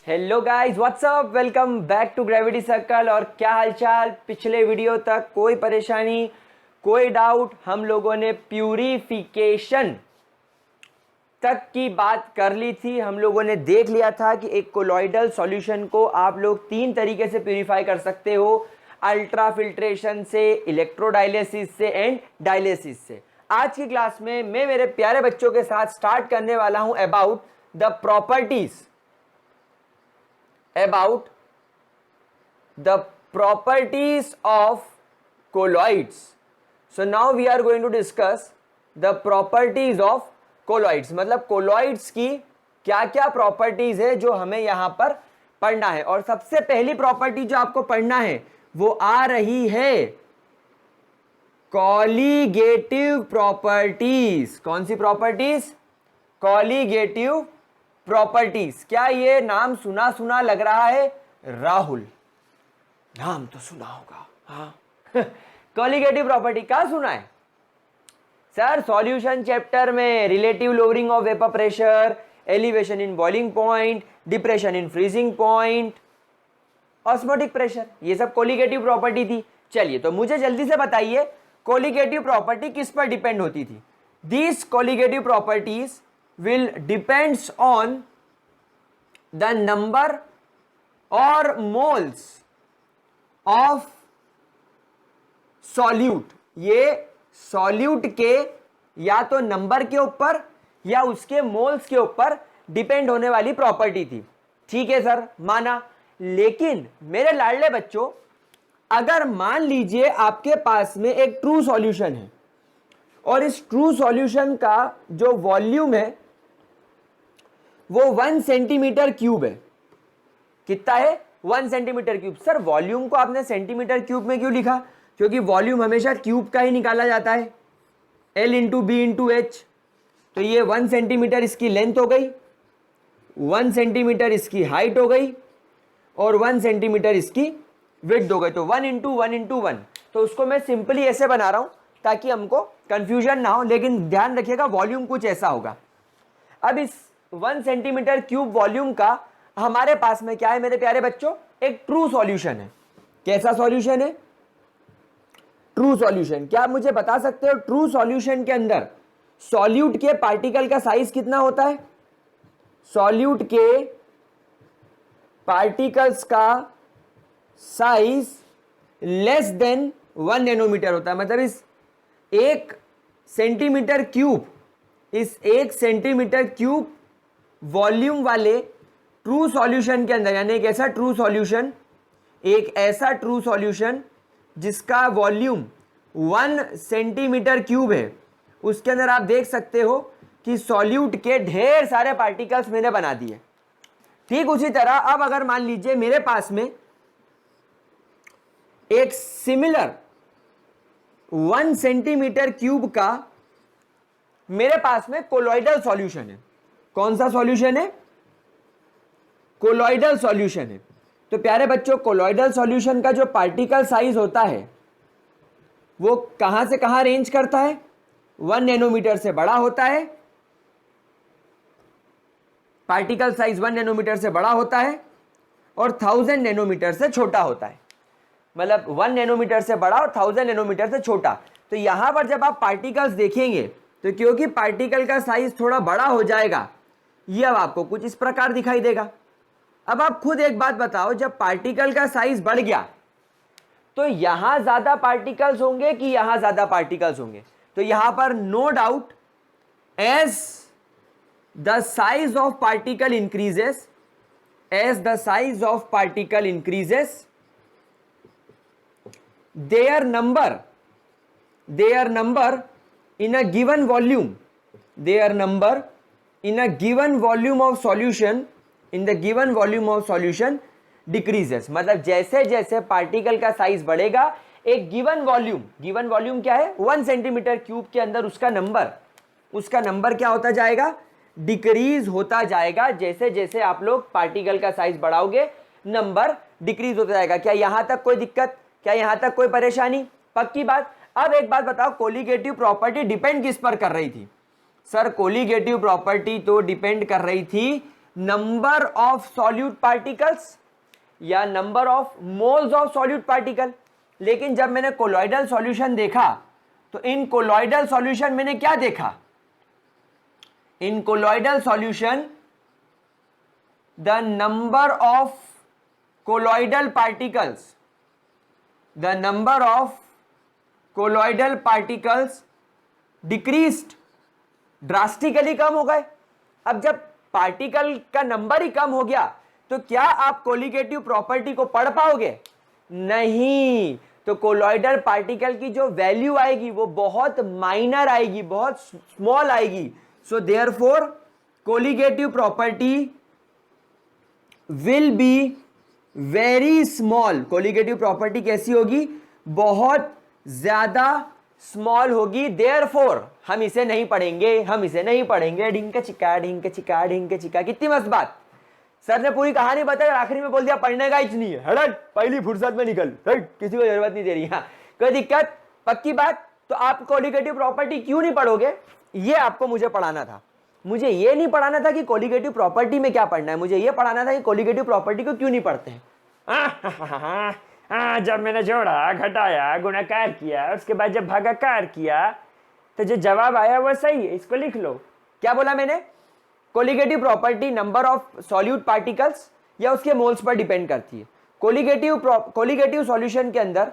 Hello guys, what's up, welcome back to Gravity Circle. और क्या हालचाल? पिछले वीडियो तक कोई परेशानी, कोई डाउट, हम लोगों ने प्यूरिफिकेशन तक की बात कर ली थी। हम लोगों ने देख लिया था कि एक कोलॉइडल सॉल्यूशन को आप लोग 3 तरीके से प्यूरिफाई कर सकते हो, अल्ट्रा फिल्ट्रेशन से, इलेक्ट्रोडायलिसिस से एंड डायलिसिस से। आज की क्लास में मैं मेरे प्यारे बच्चों के साथ स्टार्ट करने वाला हूं about the properties of colloids. So now we are going to discuss the properties of colloids. मतलब colloids की क्या क्या प्रॉपर्टीज है जो हमें यहां पर पढ़ना है। और सबसे पहली प्रॉपर्टी जो आपको पढ़ना है वो आ रही है कॉलीगेटिव प्रॉपर्टीज। कौन सी प्रॉपर्टीज? Colligative properties. क्या ये नाम सुना सुना लग रहा है? राहुल, नाम तो सुना होगा। हाँ कॉलीगेटिव प्रॉपर्टी कहाँ सुना है सर? सॉल्यूशन चैप्टर में relative lowering of vapour pressure, elevation in boiling point, depression in freezing point, osmotic pressure, ये सब कॉलीगेटिव प्रॉपर्टी थी। चलिए, तो मुझे जल्दी से बताइए कॉलीगेटिव प्रॉपर्टी किस पर डिपेंड होती थी? These colligative properties will depends on the number or moles of solute। ये solute के या तो नंबर के ऊपर या उसके मोल्स के ऊपर डिपेंड होने वाली प्रॉपर्टी थी। ठीक है सर, माना। लेकिन मेरे लाडले बच्चों, अगर मान लीजिए आपके पास में एक ट्रू सॉल्यूशन है और इस ट्रू सॉल्यूशन का जो वॉल्यूम है वो 1 सेंटीमीटर क्यूब है। कितना है? 1 सेंटीमीटर क्यूब। सर, वॉल्यूम को आपने सेंटीमीटर क्यूब में क्यों लिखा? क्योंकि वॉल्यूम हमेशा क्यूब का ही निकाला जाता है, L into B into H. तो ये 1 सेंटीमीटर इसकी लेंथ हो गई, 1 सेंटीमीटर इसकी हाइट हो गई और 1 सेंटीमीटर इसकी विड्थ हो गई। तो 1 इंटू 1 इंटू 1। तो उसको मैं सिंपली ऐसे बना रहा हूं ताकि हमको कंफ्यूजन ना हो, लेकिन ध्यान रखिएगा वॉल्यूम कुछ ऐसा होगा। अब इस 1 सेंटीमीटर क्यूब वॉल्यूम का हमारे पास में क्या है मेरे प्यारे बच्चों? एक ट्रू सॉल्यूशन है। कैसा सॉल्यूशन है? True solution. क्या आप मुझे बता सकते हो ट्रू सॉल्यूशन के अंदर सॉल्यूट के पार्टिकल का साइज कितना होता है? सॉल्यूट के पार्टिकल्स का साइज लेस देन 1 नैनोमीटर होता है। मतलब इस 1 सेंटीमीटर क्यूब, इस 1 सेंटीमीटर क्यूब वॉल्यूम वाले ट्रू सॉल्यूशन के अंदर, यानी एक ऐसा ट्रू सॉल्यूशन जिसका वॉल्यूम 1 सेंटीमीटर क्यूब है, उसके अंदर आप देख सकते हो कि सॉल्यूट के ढेर सारे पार्टिकल्स मैंने बना दिए। ठीक उसी तरह अब अगर मान लीजिए मेरे पास में एक सिमिलर 1 सेंटीमीटर क्यूब का मेरे पास में कोलॉइडल सॉल्यूशन है। कौन सा सॉल्यूशन है? कोलॉइडल सॉल्यूशन है। तो प्यारे बच्चों, कोलॉइडल सॉल्यूशन का जो पार्टिकल साइज होता है वो कहां से कहां रेंज करता है? 1 नैनोमीटर से बड़ा होता है। पार्टिकल साइज 1 नैनोमीटर से बड़ा होता है और 1000 नैनोमीटर से छोटा होता है। मतलब 1 नैनोमीटर से बड़ा और 1000 नैनोमीटर से छोटा। तो यहां पर जब आप पार्टिकल्स देखेंगे तो क्योंकि पार्टिकल का साइज थोड़ा बड़ा हो जाएगा, ये अब आपको कुछ इस प्रकार दिखाई देगा। अब आप खुद एक बात बताओ, जब पार्टिकल का साइज बढ़ गया तो यहां ज्यादा पार्टिकल्स होंगे कि यहां ज्यादा पार्टिकल्स होंगे? तो यहां पर no doubt, as the size of particle increases, their number in a given volume, decreases, मतलब जैसे जैसे पार्टिकल का साइज बढ़ेगा एक गिवन वॉल्यूम क्या है 1 सेंटीमीटर क्यूब के अंदर उसका नंबर क्या होता जाएगा, डिक्रीज होता जाएगा। जैसे जैसे आप लोग पार्टिकल का साइज बढ़ाओगे नंबर डिक्रीज होता जाएगा। क्या यहां तक कोई दिक्कत, क्या यहां तक कोई परेशानी? पक्की बात। अब एक बात बताओ, कोलिगेटिव प्रॉपर्टी डिपेंड किस पर कर रही थी? सर कोलिगेटिव प्रॉपर्टी तो डिपेंड कर रही थी नंबर ऑफ सॉल्यूट पार्टिकल्स या number of moles of solute particle. लेकिन जब मैंने कोलॉइडल सॉल्यूशन देखा तो इन कोलॉइडल सॉल्यूशन मैंने क्या देखा? In colloidal solution the number of colloidal particles decreased, drastically कम हो गए। अब जब पार्टिकल का नंबर ही कम हो गया तो क्या आप कोलिगेटिव प्रॉपर्टी को पढ़ पाओगे? नहीं। तो कोलॉइडल पार्टिकल की जो वैल्यू आएगी वो बहुत माइनर आएगी, बहुत स्मॉल आएगी। So therefore colligative property will be very small. Colligative property कैसी होगी? बहुत ज्यादा स्मॉल होगी। देयरफॉर हम इसे नहीं पढ़ेंगे। ढिंक चिका। कितनी मस्त बात। सर ने पूरी कहानी बताई और आखिरी में बोल दिया पढ़ने का ही नहीं है, हट पहली फुर्सत में निकल, किसी को जरूरत नहीं दे रही। हाँ कोई दिक्कत? पक्की बात। तो आप कोलिगेटिव प्रॉपर्टी क्यों नहीं पढ़ोगे? ये आपको मुझे पढ़ाना था। मुझे ये नहीं पढ़ाना था कि कोलिगेटिव प्रॉपर्टी में क्या पढ़ना है, मुझे ये पढ़ाना था कि कोलिगेटिव प्रॉपर्टी को क्यों नहीं पढ़ते हैं। जब मैंने जोड़ा, घटाया, गुणाकार किया, उसके बाद जब भागाकार किया तो जो जवाब आया वो सही है, इसको लिख लो। क्या बोला मैंने? Colligative property number of solute particles या उसके मोल्स पर डिपेंड करती है। कोलिगेटिव सॉल्यूशन के अंदर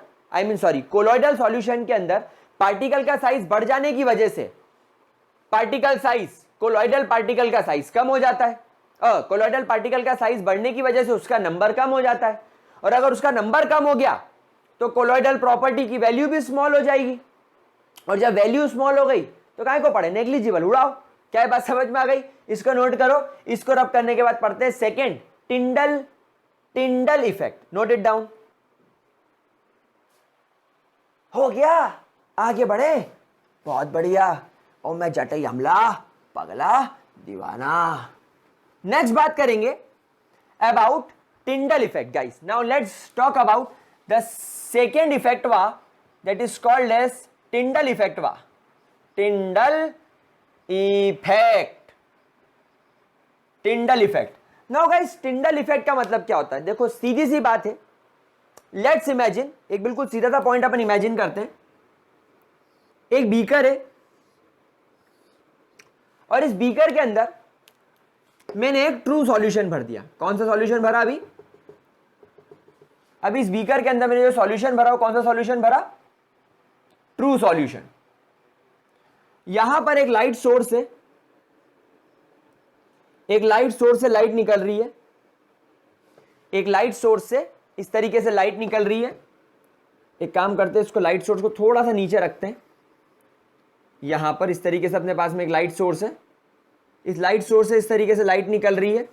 कोलॉइडल सॉल्यूशन के अंदर पार्टिकल का साइज बढ़ जाने की वजह से कोलॉइडल पार्टिकल का साइज कम हो जाता है। कोलॉइडल पार्टिकल का साइज बढ़ने की वजह से उसका नंबर कम हो जाता है, और अगर उसका नंबर कम हो गया तो कोलॉइडल प्रॉपर्टी की वैल्यू भी स्मॉल हो जाएगी, और जब वैल्यू स्मॉल हो गई तो काहे को पढ़े, नेग्लिजिबल, उड़ाओ। क्या बात समझ में आ गई? इसको नोट करो। इसको रब करने के बाद पढ़ते हैं second, Tyndall effect. Note it down. हो गया, आगे बढ़े, बहुत बढ़िया। और मैं जटई हमला, पगला, दीवाना। नेक्स्ट बात करेंगे about Tyndall effect guys. Now let's talk about the second effect that is called as Tyndall effect Tyndall effect. Now guys Tyndall effect का मतलब क्या होता है? देखो सीधी सी बात है। लेट्स इमेजिन, एक बिल्कुल सीधा सा पॉइंट अपन इमेजिन करते हैं। एक बीकर है और इस बीकर के अंदर मैंने एक ट्रू सॉल्यूशन भर दिया। कौन सा सॉल्यूशन भरा? अभी इस बीकर के अंदर मैंने जो सॉल्यूशन भरा, कौन सा सॉल्यूशन भरा? True solution. यहां पर एक लाइट सोर्स है, एक लाइट सोर्स से लाइट निकल रही है, एक लाइट सोर्स से इस तरीके से लाइट निकल रही है। एक काम करते हैं, इसको लाइट सोर्स को थोड़ा सा नीचे रखते हैं। यहां पर इस तरीके से अपने पास में एक लाइट सोर्स है, इस लाइट सोर्स से इस तरीके से लाइट निकल रही है,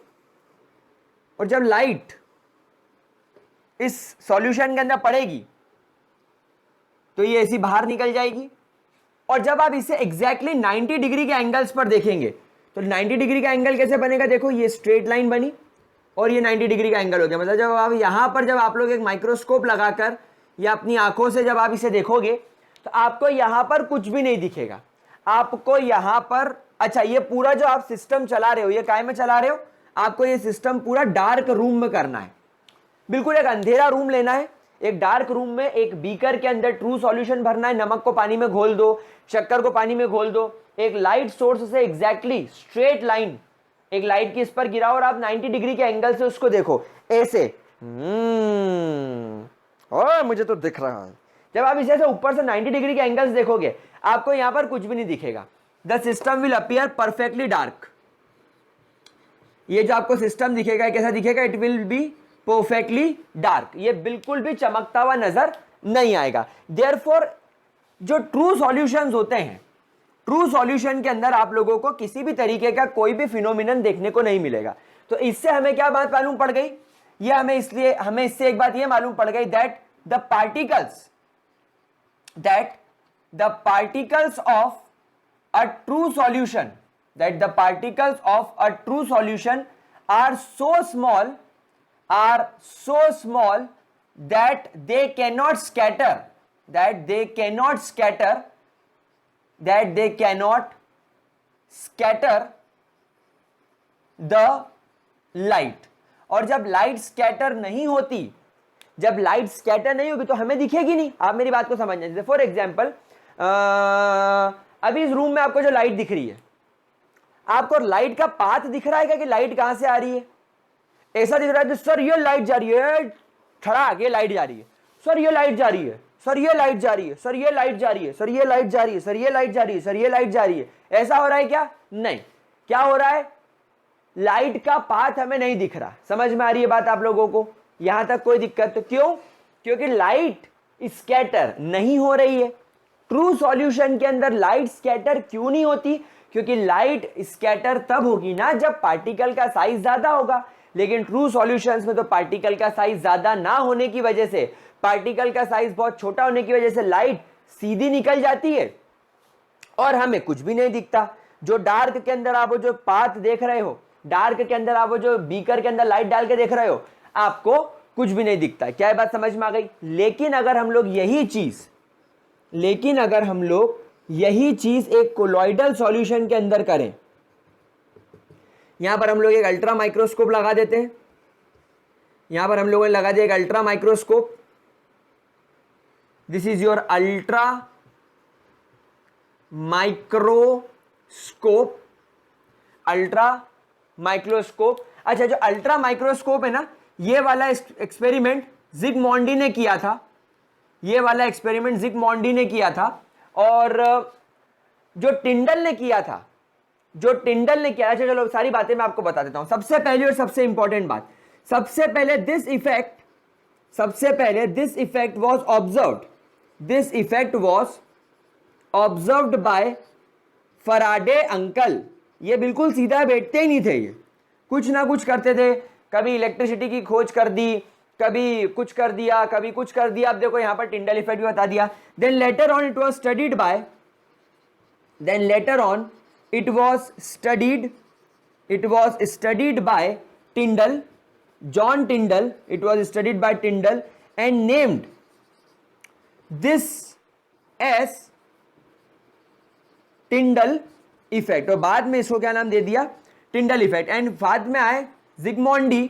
और जब लाइट इस सॉल्यूशन के अंदर पड़ेगी तो ये ऐसी बाहर निकल जाएगी। और जब आप इसे एग्जैक्टली 90 डिग्री के एंगल्स पर देखेंगे तो 90 डिग्री का एंगल कैसे बनेगा? देखो ये स्ट्रेट लाइन बनी और ये 90 डिग्री का एंगल हो गया। मतलब जब आप यहां पर जब आप लोग एक माइक्रोस्कोप लगाकर या अपनी आंखों से जब आप इसे देखोगे तो आपको यहां पर कुछ भी नहीं दिखेगा। आपको यहां पर, अच्छा ये पूरा जो आप सिस्टम चला रहे हो, ये काय में चला रहे हो? आपको ये सिस्टम पूरा डार्क रूम में करना है। बिल्कुल एक अंधेरा रूम लेना है, एक डार्क रूम में एक बीकर के अंदर ट्रू सॉल्यूशन भरना है। नमक को पानी में घोल दो, शक्कर को पानी में घोल दो, एक लाइट सोर्स से एग्जैक्टली स्ट्रेट लाइन एक लाइट की इस पर गिराओ और आप 90 डिग्री के एंगल से उसको देखो ऐसे। मुझे तो दिख रहा है। जब आप इसे ऊपर से 90 डिग्री के एंगल से देखोगे आपको यहां पर कुछ भी नहीं दिखेगा। The system will appear perfectly dark. ये जो आपको सिस्टम दिखेगा कैसा दिखेगा? It will be perfectly dark. ये बिल्कुल भी चमकता हुआ नजर नहीं आएगा। देयरफॉर जो ट्रू सॉल्यूशंस होते हैं, ट्रू सॉल्यूशन के अंदर आप लोगों को किसी भी तरीके का कोई भी फिनोमिनन देखने को नहीं मिलेगा। तो इससे हमें क्या बात मालूम पड़ गई ये हमें इससे एक बात ये मालूम पड़ गई that the particles of a true solution are so small that they cannot scatter the light. और जब लाइट स्कैटर नहीं होगी तो हमें दिखेगी नहीं. आप मेरी बात को समझना. जैसे फॉर एग्जाम्पल अभी इस रूम में आपको जो लाइट दिख रही है, आपको लाइट का पाथ दिख रहा है क्या कि लाइट कहां से आ रही है? ऐसा दिख रहा है सर ये लाइट जा रही है, खड़ा आगे लाइट जा रही है, सर ये लाइट जा रही है, सर ये लाइट जा रही है, सर ये लाइट जा रही है, सर ये लाइट जा रही है, सर ये लाइट जा रही है, सर ये लाइट जा रही है. ऐसा हो रहा है क्या? नहीं. क्या हो रहा है? लाइट का पाथ हमें नहीं दिख रहा. समझ में आ रही है बात आप लोगों को? यहां तक कोई दिक्कत? तो क्यों? क्योंकि लाइट स्कैटर नहीं हो रही है. ट्रू सॉल्यूशन के अंदर लाइट स्कैटर क्यों नहीं होती? क्योंकि लाइट स्कैटर तब होगी ना जब पार्टिकल का साइज ज्यादा होगा. लेकिन ट्रू सॉल्यूशंस में तो पार्टिकल का साइज ज्यादा ना होने की वजह से, पार्टिकल का साइज बहुत छोटा होने की वजह से लाइट सीधी निकल जाती है और हमें कुछ भी नहीं दिखता. जो डार्क के अंदर आप जो पाथ देख रहे हो, डार्क के अंदर आप जो बीकर के अंदर लाइट डाल के देख रहे हो, आपको कुछ भी नहीं दिखता. क्या बात समझ में आ गई? लेकिन अगर हम लोग यही चीज एक कोलॉइडल सॉल्यूशन के अंदर करें, यहां पर हम लोग एक अल्ट्रा माइक्रोस्कोप लगा देते हैं. यहां पर हम लोगों ने लगा दिया एक ultra microscope. This is your ultra microscope. अच्छा, जो अल्ट्रा माइक्रोस्कोप है ना, ये वाला एक्सपेरिमेंट जिगमॉन्डी ने किया था. और जो टिंडल ने किया था, चलो सारी बातें मैं आपको बता देता हूं. सबसे पहले और सबसे इंपॉर्टेंट बात, सबसे पहले this effect was observed bye Faraday uncle. ये बिल्कुल सीधा बैठते ही नहीं थे, ये कुछ ना कुछ करते थे. कभी इलेक्ट्रिसिटी की खोज कर दी, कभी कुछ कर दिया, कभी कुछ कर दिया. अब देखो यहां पर टिंडल इफेक्ट भी बता दिया. Then later on it was studied by Tyndall, John Tyndall. It was studied by Tyndall and named this as Tyndall effect. और बाद में इसको क्या नाम दे दिया? Tyndall effect. एंड बाद में आए जिगमॉन्डी,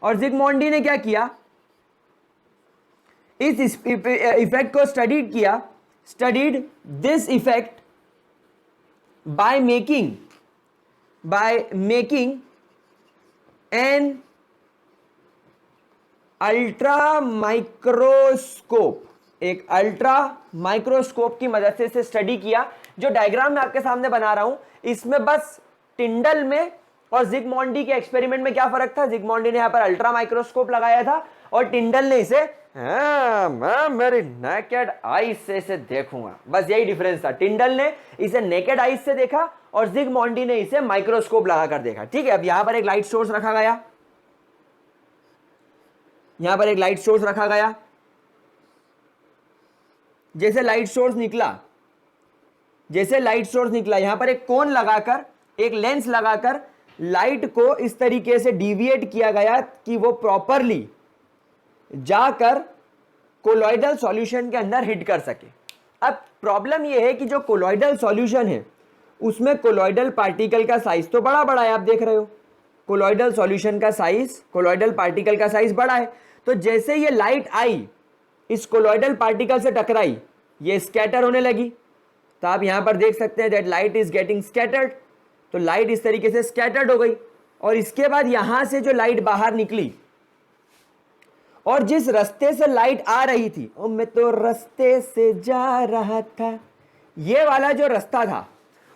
और जिगमॉन्डी ने क्या किया? इस इफेक्ट को studied this effect by making an ultra microscope. एक अल्ट्रा माइक्रोस्कोप की मदद से इसे स्टडी किया. जो डायग्राम मैं आपके सामने बना रहा हूं, इसमें बस टिंडल में और जिगमॉन्डी के एक्सपेरिमेंट में क्या फर्क था? जिगमॉन्डी ने यहां पर अल्ट्रा माइक्रोस्कोप लगाया था और टिंडल ने इसे मैं मेरी नेकेड आईज से इसे देखूंगा. बस यही डिफरेंस था. टिंडल ने इसे नेकेड आईज से देखा और जिगमॉन्डी ने इसे माइक्रोस्कोप लगाकर देखा. ठीक है. अब यहां पर एक लाइट सोर्स रखा गया. जैसे लाइट सोर्स निकला, यहां पर एक कोन लगाकर, एक लेंस लगाकर लाइट को इस तरीके से डिविएट किया गया कि वो प्रॉपरली जाकर कोलॉइडल सॉल्यूशन के अंदर हिट कर सके. अब प्रॉब्लम यह है कि जो कोलॉइडल सॉल्यूशन है उसमें कोलॉइडल पार्टिकल का साइज तो बड़ा है. आप देख रहे हो कोलॉइडल पार्टिकल का साइज बड़ा है. तो जैसे ये लाइट आई, इस कोलॉइडल पार्टिकल से टकराई, ये स्कैटर होने लगी. तो आप यहां पर देख सकते हैं that light is getting scattered. तो लाइट इस तरीके से स्कैटर्ड हो गई और इसके बाद यहां से जो लाइट बाहर निकली और जिस रास्ते से लाइट आ रही थी, और मैं तो रास्ते से जा रहा था, ये वाला जो रास्ता था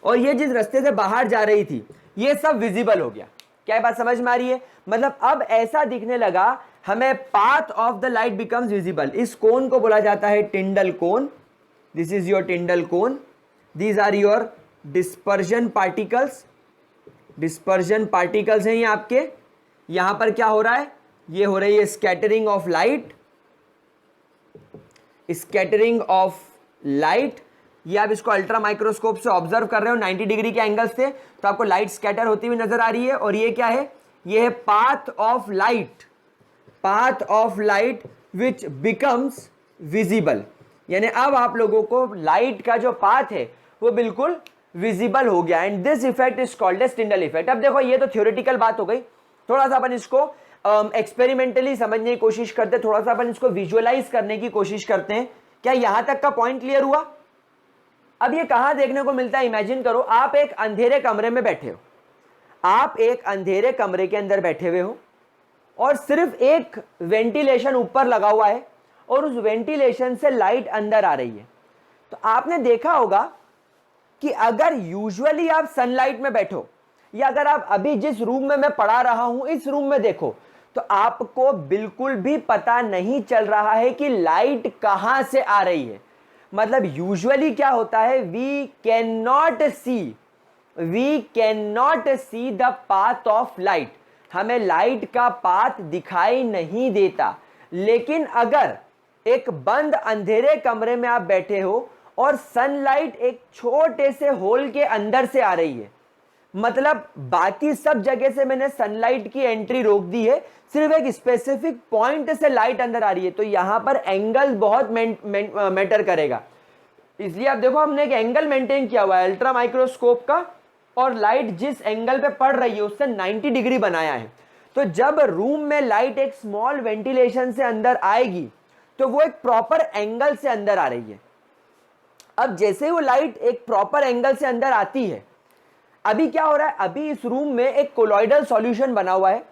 और ये जिस रास्ते से बाहर जा रही थी, ये सब विजिबल हो गया. क्या बात समझ में आ रही है? मतलब अब ऐसा दिखने लगा, हमें path of the light becomes visible. इस कोन को बोला जाता है Tyndall cone. This is your Tyndall cone. These are your dispersion particles हैं ये आपके. यहां पर क्या हो रहा है, ये हो रही है scattering of light, scattering of light. ये आप इसको अल्ट्रा माइक्रोस्कोप से ऑब्जर्व कर रहे हो 90 डिग्री के एंगल से, तो आपको लाइट स्कैटर होती हुई नजर आ रही है। और ये क्या है, ये है path of light, path of light which becomes visible, यानी अब आप लोगों को लाइट का जो पाथ है वो बिल्कुल विजिबल हो गया। And this effect is called as Tyndall effect. अब देखो ये तो थ्योरेटिकल बात हो गई, थोड़ा सा अपन इसको एक्सपेरिमेंटली समझने की कोशिश करते हैं, थोड़ा सा अपन इसको विजुअलाइज करने की कोशिश करते हैं। क्या यहां तक का पॉइंट क्लियर हुआ? अब ये कहां देखने को मिलता है, इमेजिन करो आप एक अंधेरे कमरे में बैठे हो, आप एक अंधेरे कमरे के अंदर बैठे हुए हो और सिर्फ एक वेंटिलेशन ऊपर लगा हुआ है और उस वेंटिलेशन से लाइट अंदर आ रही है। तो आपने देखा होगा कि अगर यूजुअली आप सनलाइट में बैठो या अगर आप अभी जिस रूम में मैं पढ़ा रहा हूं इस रूम में देखो, तो आपको बिल्कुल भी पता नहीं चल रहा है कि लाइट कहां से आ रही है। मतलब यूजुअली क्या होता है, we can not see the path of light, हमें लाइट का पाथ दिखाई नहीं देता। लेकिन अगर एक बंद अंधेरे कमरे में आप बैठे हो और सनलाइट एक छोटे से होल के अंदर से आ रही है, मतलब बाकी सब जगह से मैंने सनलाइट की एंट्री रोक दी है, सिर्फ एक स्पेसिफिक पॉइंट से लाइट अंदर आ रही है, तो यहां पर एंगल बहुत मैटर करेगा। इसलिए आप देखो हमने एक एंगल मेंटेन किया हुआ है अल्ट्रा माइक्रोस्कोप का, और लाइट जिस एंगल पे पड़ रही है उससे 90 डिग्री बनाया है। तो जब रूम में लाइट एक स्मॉल वेंटिलेशन से अंदर आएगी तो वो एक प्रॉपर एंगल से अंदर आ रही है। अब जैसे वो लाइट एक प्रॉपर एंगल से अंदर आती है, अभी क्या हो रहा है, अभी इस रूम में एक कोलॉइडल सॉल्यूशन बना हुआ है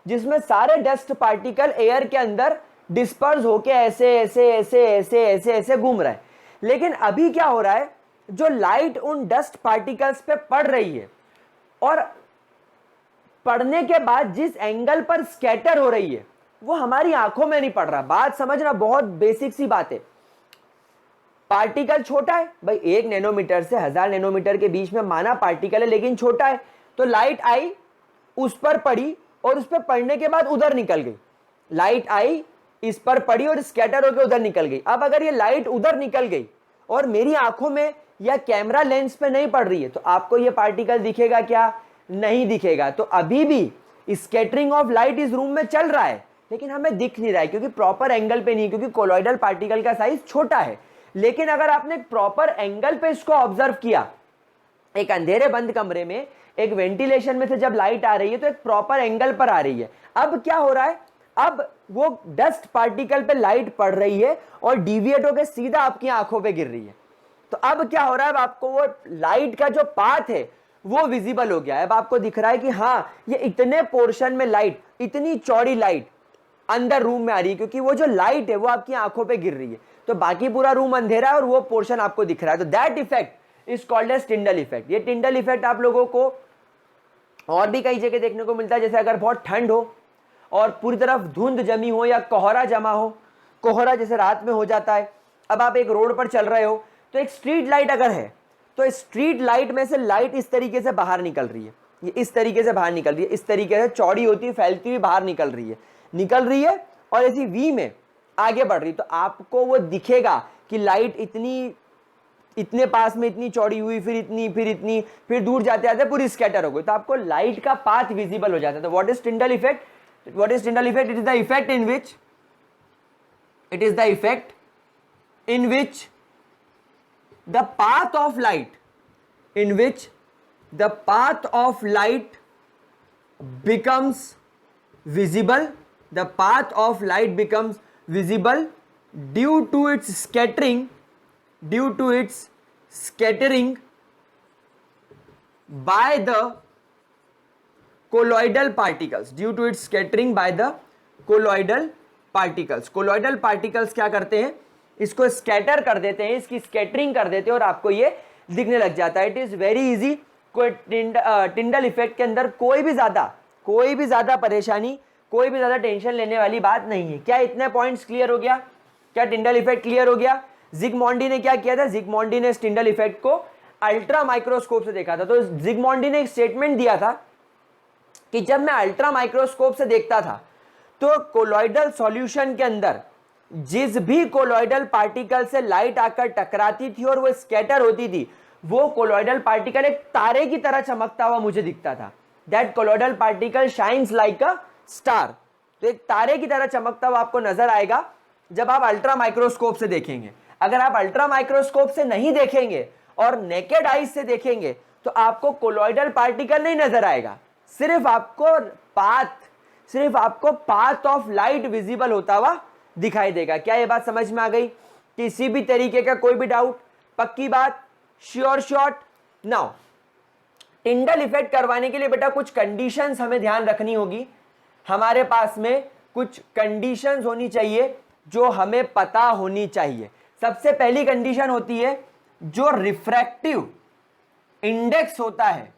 जिसमें सारे डस्ट पार्टिकल एयर के अंदर डिस्पर्स होके ऐसे ऐसे ऐसे ऐसे ऐसे ऐसे घूम रहा है। लेकिन अभी क्या हो रहा है, जो लाइट उन डस्ट पार्टिकल्स पे पड़ रही है और पड़ने के बाद जिस एंगल पर स्कैटर हो रही है वो हमारी आंखों में नहीं पड़ रहा। बात समझना, बहुत बेसिक सी बात है। पार्टिकल छोटा है भाई, 1 नैनोमीटर से 1000 नैनोमीटर के बीच में माना पार्टिकल है, लेकिन छोटा है। तो लाइट आई, उस पर पड़ी और उस पर पड़ने के बाद उधर निकल गई। लाइट आई, इस पर पड़ी और स्कैटर होकर उधर निकल गई। अब अगर ये लाइट उधर निकल गई और मेरी आंखों में या कैमरा लेंस पे नहीं पड़ रही है, तो आपको ये पार्टिकल दिखेगा क्या? नहीं दिखेगा। तो अभी भी स्कैटरिंग ऑफ लाइट इस रूम में चल रहा है, लेकिन हमें दिख नहीं रहा है क्योंकि प्रॉपर एंगल पे नहीं, क्योंकि कोलॉइडल पार्टिकल का साइज छोटा है। लेकिन अगर आपने प्रॉपर एंगल पे इसको ऑब्जर्व किया, एक अंधेरे बंद कमरे में एक वेंटिलेशन में से जब लाइट आ रही है तो एक प्रॉपर एंगल पर आ रही है। अब क्या हो रहा है, अब वो डस्ट पार्टिकल पे लाइट पड़ रही है और डिविएट होकर सीधा आपकी आंखों पे गिर रही है। तो अब क्या हो रहा है, अब आपको वो लाइट का जो पाथ है वो विजिबल हो गया है। अब आपको दिख रहा है कि हाँ, ये इतने पोर्शन में लाइट, इतनी चौड़ी लाइट अंदर रूम में आ रही है, क्योंकि वो जो लाइट है वो आपकी आंखों पे गिर रही है। तो बाकी पूरा रूम अंधेरा है और वो पोर्शन आपको दिख रहा है। तो that effect is called as Tyndall effect. ये टिंडल इफेक्ट आप लोगों को और भी कई जगह देखने को मिलता है। जैसे अगर बहुत ठंड हो और पूरी तरफ धुंध जमी हो या कोहरा जमा हो, कोहरा जैसे रात में हो जाता है, अब आप एक रोड पर चल रहे हो तो एक स्ट्रीट लाइट अगर है तो स्ट्रीट लाइट में से लाइट इस तरीके से बाहर निकल रही है, ये इस तरीके से बाहर निकल रही है, इस तरीके से चौड़ी होती है, फैलती हुई बाहर निकल रही है और ऐसी वी में आगे बढ़ रही है। तो आपको वो दिखेगा कि लाइट इतने पास में इतनी चौड़ी हुई, फिर इतनी, फिर दूर जाते जाते पूरी स्कैटर हो गई। तो आपको लाइट का पाथ विजिबल हो जाता है। तो what is Tyndall effect? What is Tyndall effect? It is the effect in which the path of light becomes visible. The path of light becomes visible due to its scattering by the colloidal particles, due to its scattering by the colloidal particles. colloidal particles क्या करते हैं, इसको scatter कर देते हैं, इसकी scattering कर देते हैं और आपको ये दिखने लग जाता है। It is very easy. Tyndall effect के अंदर कोई भी ज्यादा परेशानी, कोई भी ज्यादा टेंशन लेने वाली बात नहीं है। क्या इतने पॉइंट्स क्लियर हो गया? क्या टिंडल इफेक्ट क्लियर हो गया? जिगमॉन्डी ने क्या किया था, जिगमॉन्डी ने टिंडल इफेक्ट को अल्ट्रा माइक्रोस्कोप से देखा था। तो जिगमॉन्डी ने एक स्टेटमेंट दिया था कि जब मैं अल्ट्रा माइक्रोस्कोप से देखता था तो कोलॉइडल सॉल्यूशन के अंदर जिस भी कोलॉइडल पार्टिकल से लाइट आकर टकराती थी और वो स्कैटर होती थी, वो कोलॉइडल पार्टिकल एक तारे की तरह चमकता हुआ मुझे दिखता था। That colloidal particle shines like a star. तो एक तारे की तरह चमकता हुआ आपको नजर आएगा जब आप अल्ट्रा माइक्रोस्कोप से देखेंगे। अगर आप अल्ट्रा माइक्रोस्कोप से नहीं देखेंगे और नेकेड आईज से देखेंगे तो आपको कोलॉइडल पार्टिकल नहीं नजर आएगा, सिर्फ आपको पाथ ऑफ लाइट विजिबल होता हुआ दिखाई देगा। क्या ये बात समझ में आ गई? किसी भी तरीके का कोई भी डाउट? पक्की बात? Sure shot? Now Tyndall effect करवाने के लिए बेटा कुछ कंडीशंस हमें ध्यान रखनी होगी। हमारे पास में कुछ कंडीशंस होनी चाहिए जो हमें पता होनी चाहिए। सबसे पहली कंडीशन होती है जो रिफ्रैक्टिव इंडेक्स होता है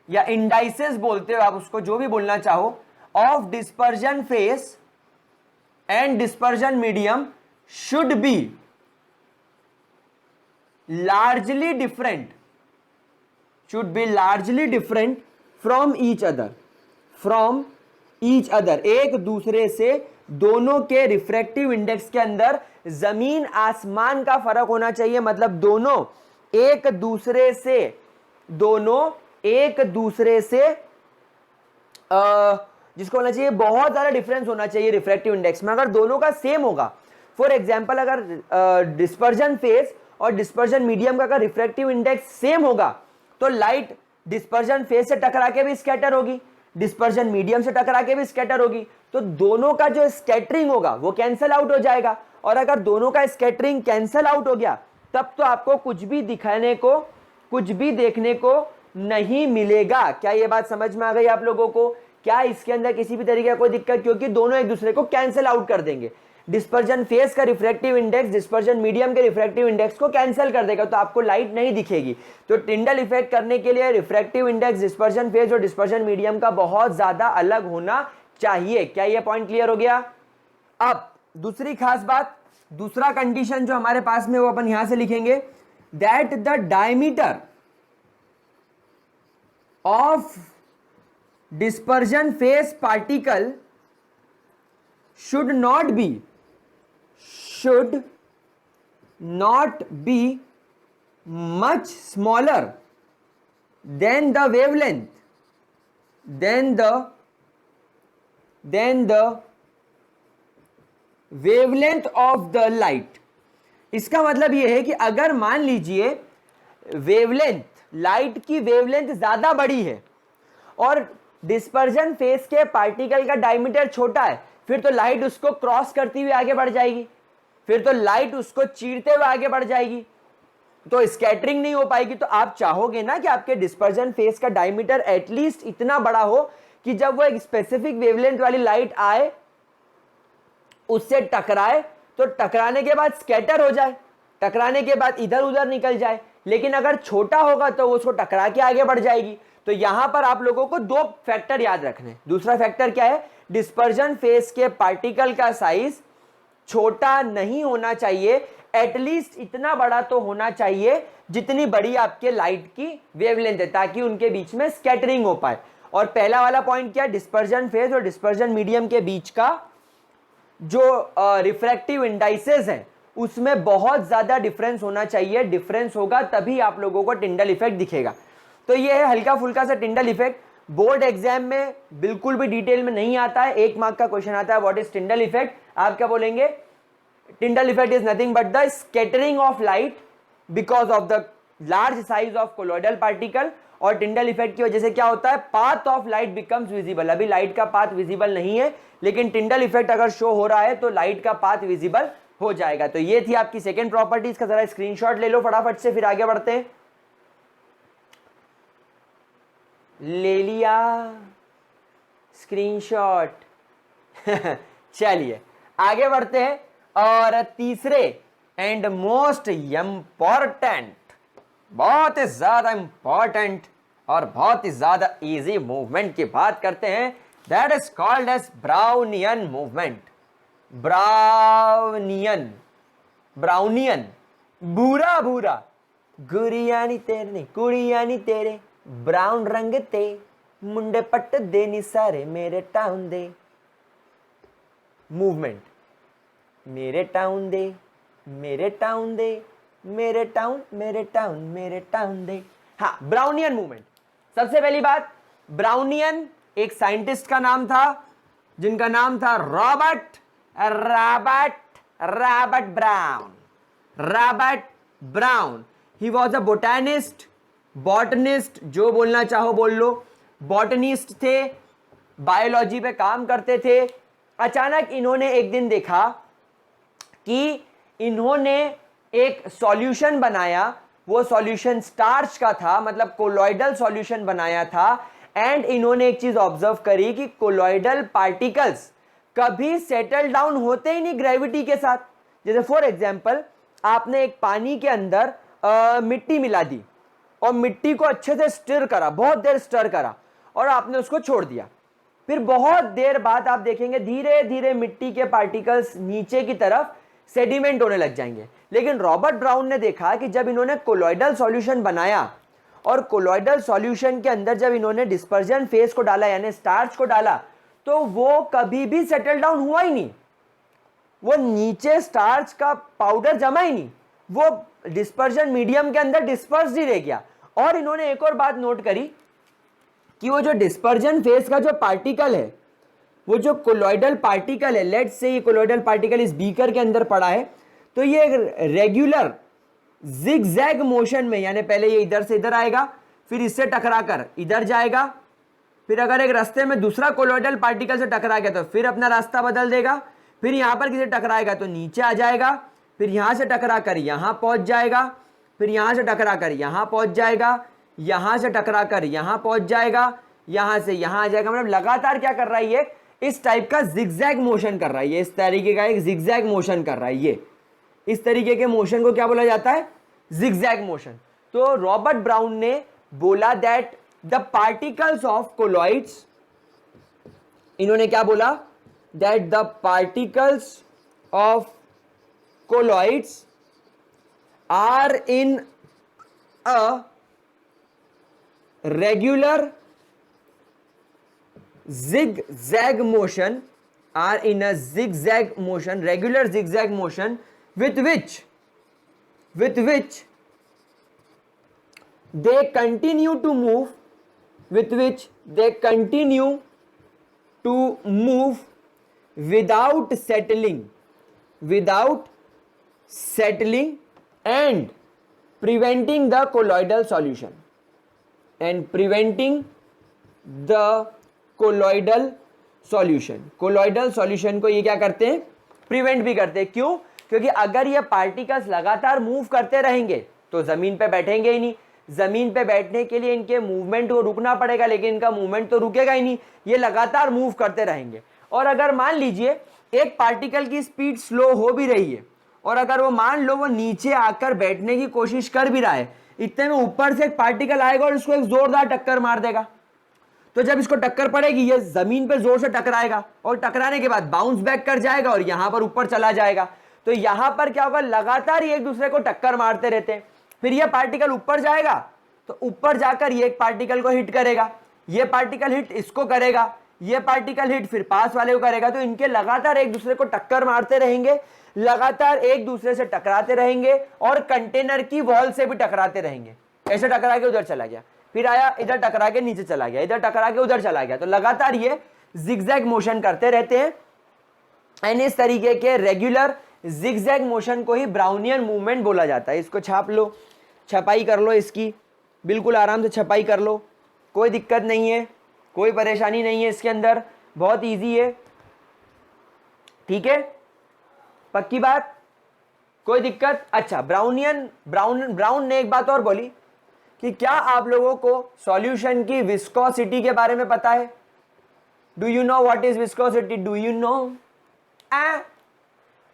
या इंडाइसेस बोलते हो आप उसको, जो भी बोलना चाहो, of dispersion face and dispersion medium should be largely different from each other, एक दूसरे से दोनों के रिफ्रैक्टिव इंडेक्स के अंदर जमीन आसमान का फर्क होना चाहिए। मतलब दोनों एक दूसरे से जिसको होना चाहिए बहुत ज्यादा डिफरेंस होना चाहिए रिफ्रैक्टिव इंडेक्स में। अगर दोनों का सेम होगा, फॉर एग्जांपल अगर डिस्पर्जन फेस और डिस्पर्जन मीडियम का अगर रिफ्रैक्टिव इंडेक्स सेम होगा तो लाइट डिस्पर्जन फेस से टकरा के भी स्कैटर होगी, डिस्पर्जन मीडियम से टकरा के भी स्कैटर होगी। तो दोनों का जो स्कैटरिंग होगा वो कैंसल आउट हो जाएगा। और अगर दोनों का स्कैटरिंग कैंसल आउट हो गया तब तो आपको कुछ भी दिखाने को, कुछ भी देखने को नहीं मिलेगा। क्या ये बात समझ में आ गई आप लोगों को? क्या इसके अंदर किसी भी तरीके का कोई दिक्कत? क्योंकि दोनों एक दूसरे को कैंसल आउट कर देंगे। डिस्पर्जन फेस का रिफ्रैक्टिव इंडेक्स डिस्पर्जन मीडियम के रिफ्रैक्टिव इंडेक्स को कैंसिल कर देगा, तो आपको लाइट नहीं दिखेगी। तो टिंडल इफेक्ट करने के लिए रिफ्रैक्टिव इंडेक्स डिस्पर्जन फेस और डिस्पर्जन मीडियम का बहुत ज्यादा अलग होना चाहिए। क्या यह पॉइंट क्लियर हो गया? अब दूसरी खास बात, दूसरा कंडीशन जो हमारे पास में वो अपन यहां से लिखेंगे, that the diameter of dispersion face particle should not be much smaller than the wavelength of the light। इसका मतलब यह है कि अगर मान लीजिए वेवलेंथ, लाइट की वेवलेंथ ज्यादा बड़ी है और डिस्पर्जन फेस के पार्टिकल का डायमीटर छोटा है, फिर तो लाइट उसको क्रॉस करती हुई आगे बढ़ जाएगी, फिर तो लाइट उसको चीरते हुए आगे बढ़ जाएगी, तो स्कैटरिंग नहीं हो पाएगी। तो आप चाहोगे ना कि आपके डिस्पर्जन फेस का डायमीटर एटलीस्ट इतना बड़ा हो कि जब वो एक स्पेसिफिक वेवलेंथ वाली लाइट आए, उससे टकराए, तो टकराने के बाद स्कैटर हो जाए, टकराने के बाद इधर उधर निकल जाए। लेकिन अगर छोटा होगा तो वो उसको टकरा के आगे बढ़ जाएगी। तो यहां पर आप लोगों को दो फैक्टर याद रखने। दूसरा फैक्टर क्या है? डिस्पर्जन फेस के पार्टिकल का साइज छोटा नहीं होना चाहिए, एटलीस्ट इतना बड़ा तो होना चाहिए जितनी बड़ी आपके लाइट की वेवलेंथ है, ताकि उनके बीच में स्कैटरिंग हो पाए। और पहला वाला पॉइंट क्या है? डिस्पर्जन फेस और डिस्पर्जन मीडियम के बीच का जो रिफ्रैक्टिव इंडाइसेस है उसमें बहुत ज्यादा डिफरेंस होना चाहिए। डिफरेंस होगा तभी आप लोगों को टिंडल इफेक्ट दिखेगा। तो ये है हल्का फुल्का सा टिंडल इफेक्ट। बोर्ड एग्जाम में बिल्कुल भी डिटेल में नहीं आता है, 1 मार्क का क्वेश्चन आता है, व्हाट इज टिंडल इफेक्ट। आप क्या बोलेंगे? Tyndall effect is nothing but the scattering of light because of the large size of colloidal particle. और टिंडल इफेक्ट की वजह से क्या होता है? Path of light becomes visible. अभी लाइट का पाथ विजिबल नहीं है, लेकिन टिंडल इफेक्ट अगर शो हो रहा है तो लाइट का पाथ विजिबल हो जाएगा। तो ये थी आपकी सेकेंड प्रॉपर्टी। इसका जरा स्क्रीनशॉट ले लो फटाफट से, फिर आगे बढ़ते हैं। ले लिया स्क्रीनशॉट? चलिए आगे बढ़ते हैं। और तीसरे एंड मोस्ट इंपॉर्टेंट, बहुत ही ज्यादा इंपॉर्टेंट और बहुत ही ज्यादा इजी मूवमेंट की बात करते हैं, that is called as Brownian movement. Brownian, Brownian, भूरा भूरा, गुड़िया नी तेरे ने कुड़िया नी तेरे, ब्राउन रंग ते मुंडे पट्ट दे नी सारे मेरे टाउन दे, मूवमेंट, मेरे टाउन दे, मेरे टाउन दे, मेरे टाउन, मेरे टाउन, मेरे टाउन दे। हाँ, ब्राउनियन मूवमेंट। सबसे पहली बात, ब्राउनियन एक साइंटिस्ट का नाम था जिनका नाम था Robert Robert Robert brown. Robert brown, he was a botanist, botanist, जो बोलना चाहो बोल लो, बॉटनिस्ट थे, बायोलॉजी पे काम करते थे। अचानक इन्होंने एक दिन देखा कि इन्होंने एक सॉल्यूशन बनाया, वो सॉल्यूशन स्टार्च का था, मतलब कोलॉइडल सॉल्यूशन बनाया था। एंड इन्होंने एक चीज ऑब्जर्व करी कि कोलॉइडल पार्टिकल्स कभी सेटल डाउन होते ही नहीं ग्रेविटी के साथ। जैसे फॉर एग्जांपल, आपने एक पानी के अंदर मिट्टी मिला दी और मिट्टी को अच्छे से स्टिर करा, बहुत देर स्टर करा और आपने उसको छोड़ दिया। फिर बहुत देर बाद आप देखेंगे धीरे धीरे मिट्टी के पार्टिकल्स नीचे की तरफ सेडिमेंट होने लग जाएंगे। लेकिन रॉबर्ट ब्राउन ने देखा कि जब इन्होंने कोलॉइडल सॉल्यूशन बनाया और कोलॉइडल सॉल्यूशन के अंदर जब इन्होंने डिस्पर्जन फेज को डाला यानी स्टार्च को डाला, तो वो कभी भी सेटल डाउन हुआ ही नहीं, वो नीचे स्टार्च का पाउडर जमा ही नहीं, वो डिस्पर्जन मीडियम के अंदर डिस्पर्स ही रह गया। और इन्होंने एक और बात नोट करी कि वो जो डिस्पर्जन फेज का जो पार्टिकल है, वो जो कोलॉइडल पार्टिकल है, लेट्स से ये कोलॉइडल पार्टिकल इस बीकर के अंदर पड़ा है, तो ये रेगुलर जिगजैग मोशन में, यानी पहले ये इधर से इधर आएगा, फिर इससे टकराकर इधर जाएगा, फिर अगर एक रास्ते में दूसरा कोलॉइडल पार्टिकल से टकरा गया तो फिर अपना रास्ता बदल देगा, फिर यहां पर किसी टकराएगा तो नीचे आ जाएगा, फिर यहां से टकरा कर यहां पहुंच जाएगा, फिर यहां से टकरा कर यहां पहुंच जाएगा, यहां से टकरा कर यहां पहुंच जाएगा, यहां से यहां आ जाएगा। मतलब लगातार क्या कर रहा है ये, इस टाइप का जिगजैग मोशन कर रहा है, ये इस तरीके का एक जिगजैग मोशन कर रहा है। ये इस तरीके के मोशन को क्या बोला जाता है, जिगजैग मोशन। तो रॉबर्ट ब्राउन ने बोला that the particles of colloids, इन्होंने क्या बोला, that the particles of colloids are in a regular zigzag motion, are in a zigzag motion, regular zigzag motion, with which they continue to move, with which they continue to move without settling and preventing the colloidal solution, and preventing the colloidal solution. Colloidal solution को ये क्या करते हैं, prevent भी करते हैं। क्यों? क्योंकि अगर ये पार्टिकल्स लगातार मूव करते रहेंगे तो जमीन पे बैठेंगे ही नहीं, जमीन पे बैठने के लिए इनके मूवमेंट को रुकना पड़ेगा, लेकिन इनका मूवमेंट तो रुकेगा ही नहीं, ये लगातार मूव करते रहेंगे। और अगर मान लीजिए एक पार्टिकल की स्पीड स्लो हो भी रही है और अगर वो मान लो वो नीचे आकर बैठने की कोशिश कर भी रहा है, इतने में ऊपर से एक पार्टिकल आएगा और इसको एक जोरदार टक्कर मार देगा। तो जब इसको टक्कर पड़ेगी ये जमीन पे जोर से टकराएगा और टकराने के बाद बाउंस बैक कर जाएगा और यहां पर ऊपर चला जाएगा। तो यहां पर क्या होगा, लगातार ये एक दूसरे को टक्कर मारते रहते हैं। फिर ये पार्टिकल ऊपर जाएगा तो ऊपर जाकर ये एक पार्टिकल को हिट करेगा, ये पार्टिकल हिट इसको करेगा, ये पार्टिकल हिट फिर पास वाले को करेगा। तो इनके लगातार एक दूसरे को टक्कर मारते रहेंगे, लगातार एक दूसरे से टकराते रहेंगे और कंटेनर की वॉल से भी टकराते रहेंगे। ऐसे टकरा के उधर चला गया, फिर आया इधर टकरा के नीचे चला गया, इधर टकरा के उधर चला गया। तो लगातार ये जिगजैग मोशन करते रहते हैं। एंड इस तरीके के रेगुलर जिगजैग मोशन को ही ब्राउनियन मूवमेंट बोला जाता है। इसको छाप लो, छपाई कर लो, इसकी बिल्कुल आराम से छपाई कर लो, कोई दिक्कत नहीं है, कोई परेशानी नहीं है इसके अंदर, बहुत इजी है। ठीक है, पक्की बात, कोई दिक्कत? अच्छा, ब्राउन ने एक बात और बोली कि क्या आप लोगों को सॉल्यूशन की विस्कोसिटी के बारे में पता है? Do you know what is viscosity? Do you know?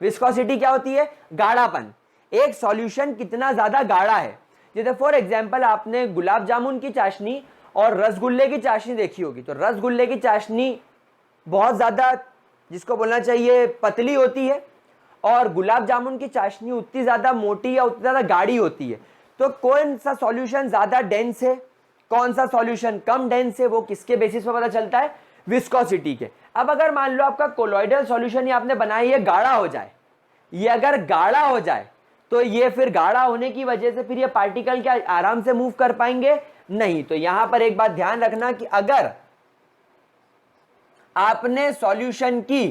Viscosity क्या होती है? गाढ़ापन। एक सॉल्यूशन कितना ज्यादा गाढ़ा है। जैसे फॉर एग्जांपल आपने गुलाब जामुन की चाशनी और रसगुल्ले की चाशनी देखी होगी, तो रसगुल्ले की चाशनी बहुत ज्यादा, जिसको बोलना चाहिए, पतली होती है और गुलाब जामुन की चाशनी उतनी ज्यादा मोटी या उतनी ज्यादा गाढ़ी होती है। तो कौन सा सॉल्यूशन ज्यादा डेंस है? कौन सा सॉल्यूशन कम डेंस है वो किसके बेसिस पे पता चलता है, विस्कोसिटी के। अब अगर मान लो आपका कोलॉइडल सॉल्यूशन ये आपने बनाया, ये गाढ़ा हो जाए, ये अगर गाढ़ा हो जाए तो ये फिर गाढ़ा होने की वजह से फिर ये पार्टिकल क्या आराम से मूव कर पाएंगे, नहीं। तो यहां पर एक बात ध्यान रखना कि अगर आपने सॉल्यूशन की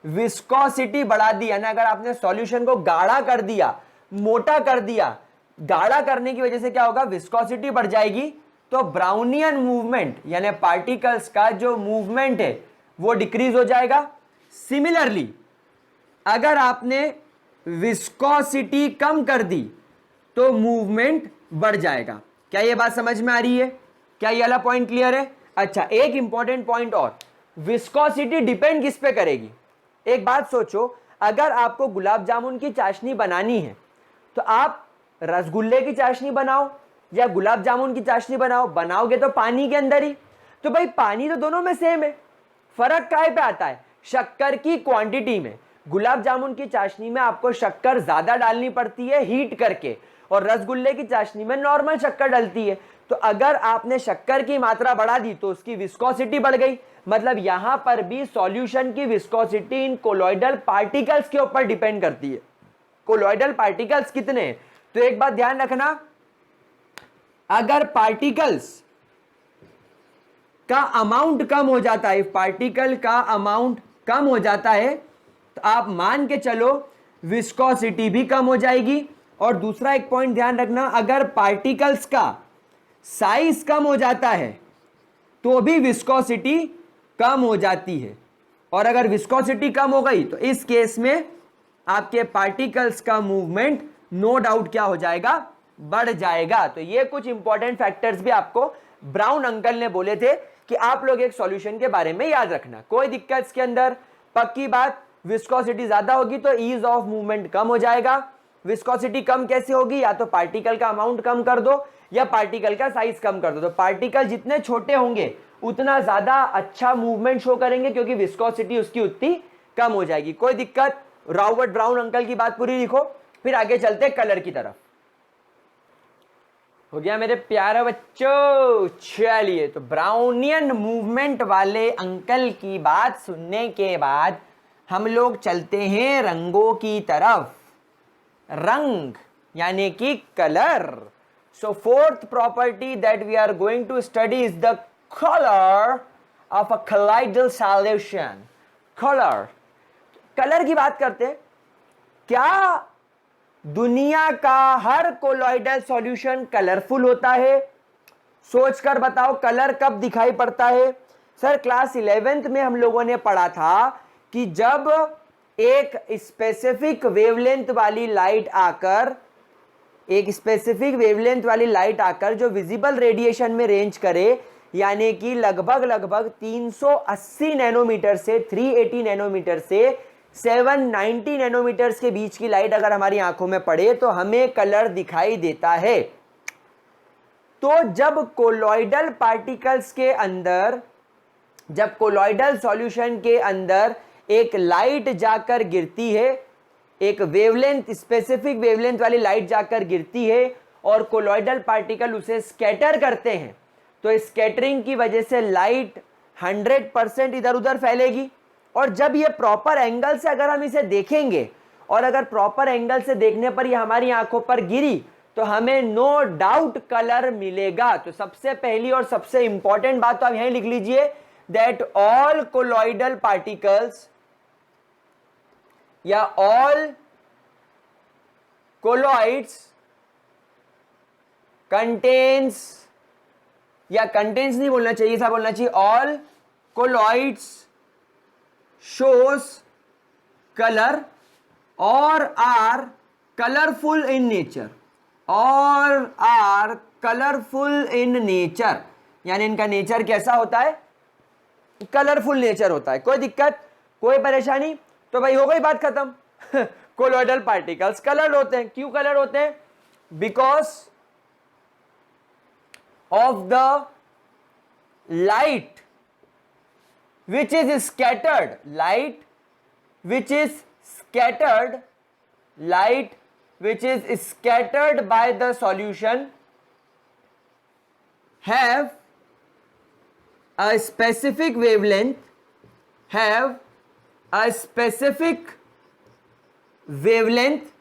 विस्कोसिटी बढ़ा दी, यानी अगर आपने सॉल्यूशन को गाढ़ा कर दिया, मोटा कर दिया, गाढ़ा करने की वजह से क्या होगा, विस्कोसिटी बढ़ जाएगी, तो ब्राउनियन मूवमेंट यानी पार्टिकल्स का जो मूवमेंट है वो डिक्रीज हो जाएगा। सिमिलरली अगर आपने विस्कोसिटी कम कर दी तो मूवमेंट बढ़ जाएगा। क्या यह बात समझ में आ रही है? क्या यह वाला पॉइंट क्लियर है? अच्छा, एक इंपॉर्टेंट पॉइंट और, विस्कोसिटी डिपेंड किस पे करेगी? एक बात सोचो, अगर आपको गुलाब जामुन की चाशनी बनानी है तो आप रसगुल्ले की चाशनी बनाओ या गुलाब जामुन की चाशनी बनाओ, बनाओगे तो पानी के अंदर ही, तो भाई पानी तो दोनों में सेम है, फर्क काहे पे आता है, शक्कर की क्वांटिटी में। गुलाब जामुन की चाशनी में आपको शक्कर ज्यादा डालनी पड़ती है हीट करके, और रसगुल्ले की चाशनी में नॉर्मल शक्कर डलती है। तो अगर आपने शक्कर की मात्रा बढ़ा दी तो उसकी विस्कोसिटी बढ़ गई, मतलब यहां पर भी सॉल्यूशन की विस्कोसिटी इन कोलॉइडल पार्टिकल्स के ऊपर डिपेंड करती है। कोलॉइडल पार्टिकल्स कितने हैं? तो एक बात ध्यान रखना, अगर पार्टिकल्स का अमाउंट कम हो जाता है, पार्टिकल का अमाउंट कम हो जाता है तो आप मान के चलो विस्कोसिटी भी कम हो जाएगी। और दूसरा एक पॉइंट ध्यान रखना, अगर पार्टिकल्स का साइज कम हो जाता है तो भी विस्कोसिटी कम हो जाती है। और अगर विस्कोसिटी कम हो गई तो इस केस में आपके पार्टिकल्स का मूवमेंट नो डाउट क्या हो जाएगा, बढ़ जाएगा। तो ये कुछ इंपॉर्टेंट फैक्टर्स भी आपको ब्राउन अंकल ने बोले थे कि आप लोग एक सॉल्यूशन के बारे में याद रखना। कोई दिक्कत इसके अंदर? पक्की बात, विस्कोसिटी ज्यादा होगी तो ईज ऑफ मूवमेंट कम हो जाएगा। विस्कोसिटी कम कैसे होगी? या तो पार्टिकल का अमाउंट कम कर दो या पार्टिकल का साइज कम कर दो। तो पार्टिकल जितने छोटे होंगे उतना ज्यादा अच्छा मूवमेंट शो करेंगे, क्योंकि विस्कोसिटी उसकी उतनी कम हो जाएगी। कोई दिक्कत? रॉबर्ट ब्राउन अंकल की बात पूरी लिखो, फिर आगे चलते कलर की तरफ। हो गया मेरे प्यारे बच्चों? चलिए, तो ब्राउनियन मूवमेंट वाले अंकल की बात सुनने के बाद हम लोग चलते हैं रंगों की तरफ। रंग यानी कि colour. So fourth property that we are going to study is the colour of a colloidal solution. Colour, colour की बात करते हैं। क्या दुनिया का हर कोलॉइडल सॉल्यूशन कलरफुल होता है? सोचकर बताओ, कलर कब दिखाई पड़ता है? सर, क्लास 11th में हम लोगों ने पढ़ा था कि जब एक स्पेसिफिक वेवलेंथ वाली लाइट आकर, एक स्पेसिफिक वेवलेंथ वाली लाइट आकर जो विजिबल रेडिएशन में रेंज करे, यानी कि लगभग 380 नैनोमीटर से 380 नैनोमीटर से 790 नैनोमीटर्स के बीच की लाइट अगर हमारी आंखों में पड़े तो हमें कलर दिखाई देता है। तो जब कोलॉइडल पार्टिकल्स के अंदर, जब कोलॉइडल सॉल्यूशन के अंदर एक लाइट जाकर गिरती है, एक वेवलेंथ, स्पेसिफिक वेवलेंथ वाली लाइट जाकर गिरती है और कोलॉइडल पार्टिकल उसे स्कैटर करते हैं, तो स्कैटरिंग की वजह से लाइट 100% इधर उधर फैलेगी। और जब ये प्रॉपर एंगल से अगर हम इसे देखेंगे और अगर प्रॉपर एंगल से देखने पर ये हमारी आंखों पर गिरी तो हमें नो डाउट कलर मिलेगा। तो सबसे पहली और सबसे इंपॉर्टेंट बात तो आप यहीं लिख लीजिए, दैट ऑल कोलॉइडल पार्टिकल्स या ऑल कोलॉइड्स कंटेन्स, या कंटेन्स नहीं बोलना चाहिए, ऐसा बोलना चाहिए all colloids shows color or are colorful in nature, or are colorful in nature, यानी इनका नेचर कैसा होता है? कलरफुल नेचर होता है। कोई दिक्कत, कोई परेशानी? तो भाई हो गई बात खत्म। कोलॉइडल पार्टिकल्स कलर्ड होते हैं। क्यों कलर्ड होते हैं? Because of the light which is scattered, light which is scattered, light which is scattered by the solution have a specific wavelength, have a specific wavelength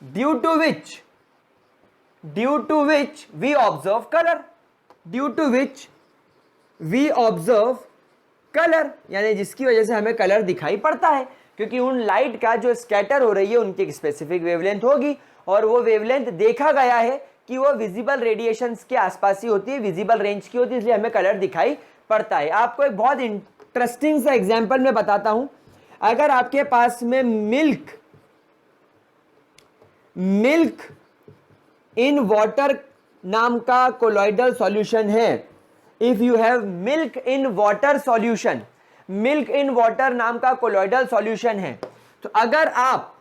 due to which we observe color, due to which we observe color, यानी जिसकी वजह से हमें colour दिखाई पड़ता है, क्योंकि उन लाइट का जो स्कैटर हो रही है उनकी एक स्पेसिफिक वेवलेंथ होगी, और वो वेवलेंथ देखा गया है कि वो विजिबल रेडिएशंस के आसपास ही होती है, विजिबल रेंज की होती है, इसलिए हमें कलर दिखाई पड़ता है। आपको एक बहुत इंटरेस्टिंग सा एग्जांपल मैं बताता हूं। अगर आपके पास में मिल्क इन वाटर नाम का कोलॉइडल सॉल्यूशन है, if you have milk in water solution, milk in water नाम का कोलॉइडल सॉल्यूशन है, तो अगर आप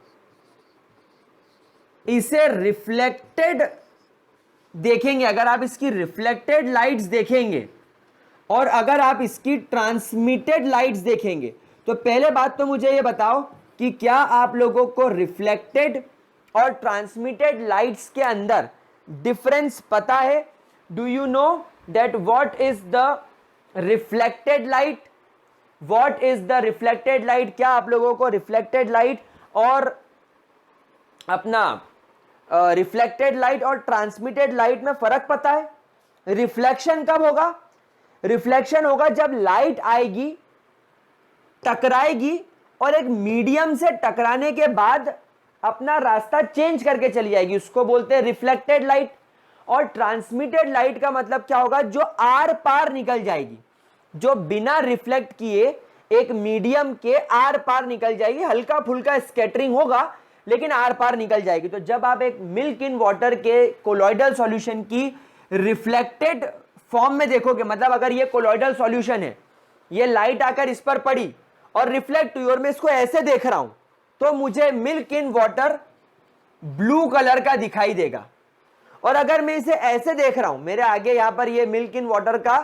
इसे रिफ्लेक्टेड देखेंगे, अगर आप इसकी रिफ्लेक्टेड लाइट्स देखेंगे और अगर आप इसकी ट्रांसमिटेड लाइट्स देखेंगे, तो पहले बात तो मुझे ये बताओ कि क्या आप लोगों को रिफ्लेक्टेड और ट्रांसमिटेड लाइट्स के अंदर डिफरेंस पता है? Do you know that what is the reflected light, what is the reflected light? क्या आप लोगों को रिफ्लेक्टेड लाइट और अपना रिफ्लेक्टेड लाइट और ट्रांसमिटेड लाइट में फर्क पता है? रिफ्लेक्शन कब होगा? रिफ्लेक्शन होगा जब लाइट आएगी, टकराएगी और एक मीडियम से टकराने के बाद अपना रास्ता चेंज करके चली जाएगी, उसको बोलते हैं रिफ्लेक्टेड लाइट। और ट्रांसमिटेड लाइट का मतलब क्या होगा? जो आर पार निकल जाएगी, जो बिना रिफ्लेक्ट किए एक मीडियम के आर पार निकल जाएगी, हल्का फुल्का स्कैटरिंग होगा लेकिन आर पार निकल जाएगी। तो जब आप एक मिल्क इन वाटर के कोलॉइडल सॉल्यूशन की रिफ्लेक्टेड फॉर्म में देखोगे, मतलब अगर ये कोलॉइडल सॉल्यूशन है, ये लाइट आकर इस पर पड़ी और रिफ्लेक्ट हुई और मैं इसको ऐसे देख रहा हूं, तो मुझे milk in water blue colour का दिखाई देगा। और अगर मैं इसे ऐसे देख रहा हूं, मेरे आगे यहां पर ये मिल्क इन वाटर का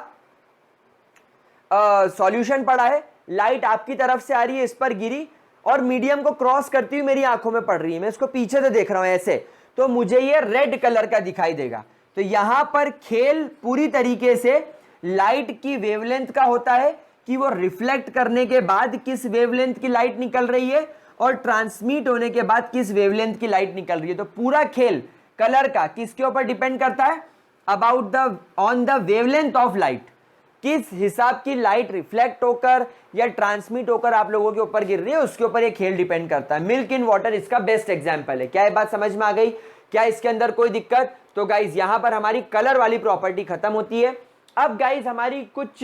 सॉल्यूशन पड़ा है, लाइट आपकी तरफ से आ रही है, इस पर गिरी और मीडियम को क्रॉस करती हुई मेरी आंखों में पड़ रही है, मैं इसको पीछे से देख रहा हूं ऐसे, तो मुझे ये रेड कलर का दिखाई देगा। तो यहां पर खेल पूरी तरीके से लाइट की वेवलेंथ का होता है कि वो रिफ्लेक्ट करने के बाद किस वेवलेंथ की लाइट निकल रही है और ट्रांसमिट होने के बाद किस वेवलेंथ की लाइट निकल रही है। तो पूरा खेल कलर का किसके ऊपर डिपेंड करता है? About the on the wavelength of light, किस हिसाब की लाइट रिफ्लेक्ट होकर या ट्रांसमिट होकर आप लोगों के ऊपर गिर रही है, उसके ऊपर ये खेल डिपेंड करता है। मिल्क इन वाटर इसका बेस्ट एग्जांपल है। क्या ये बात समझ में आ गई? क्या इसके अंदर कोई दिक्कत? तो गाइज यहां पर हमारी कलर वाली प्रॉपर्टी खत्म होती है। अब गाइज हमारी कुछ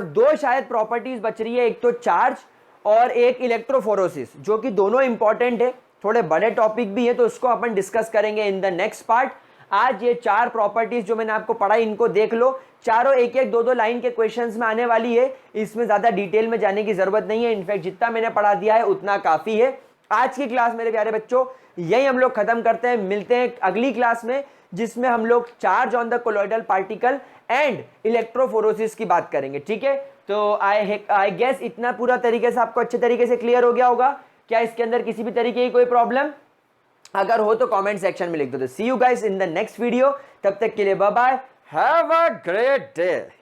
दो शायद प्रॉपर्टीज बच रही है, एक तो चार्ज और एक इलेक्ट्रोफोरोसिस, जो कि दोनों इंपॉर्टेंट है, थोड़े बड़े टॉपिक भी है, तो उसको अपन डिस्कस करेंगे इन द नेक्स्ट पार्ट। आज ये चार प्रॉपर्टीज जो मैंने आपको पढ़ाई, इनको देख लो, चारों एक एक दो दो लाइन के क्वेश्चंस में आने वाली है, इसमें ज्यादा डिटेल में जाने की जरूरत नहीं है, इनफैक्ट जितना मैंने पढ़ा दिया है उतना काफी है। आज की क्लास मेरे प्यारे बच्चों यही हम लोग खत्म करते हैं, मिलते हैं अगली क्लास में जिसमें हम लोग charge on the colloidal particle and electrophoresis की बात करेंगे। ठीक है, तो आई गेस इतना पूरा तरीके से आपको अच्छे तरीके से क्लियर हो गया होगा। क्या इसके अंदर किसी भी तरीके की कोई प्रॉब्लम अगर हो तो कमेंट सेक्शन में लिख दो। See you guys in the next video, तब तक के लिए bye bye, have a great day.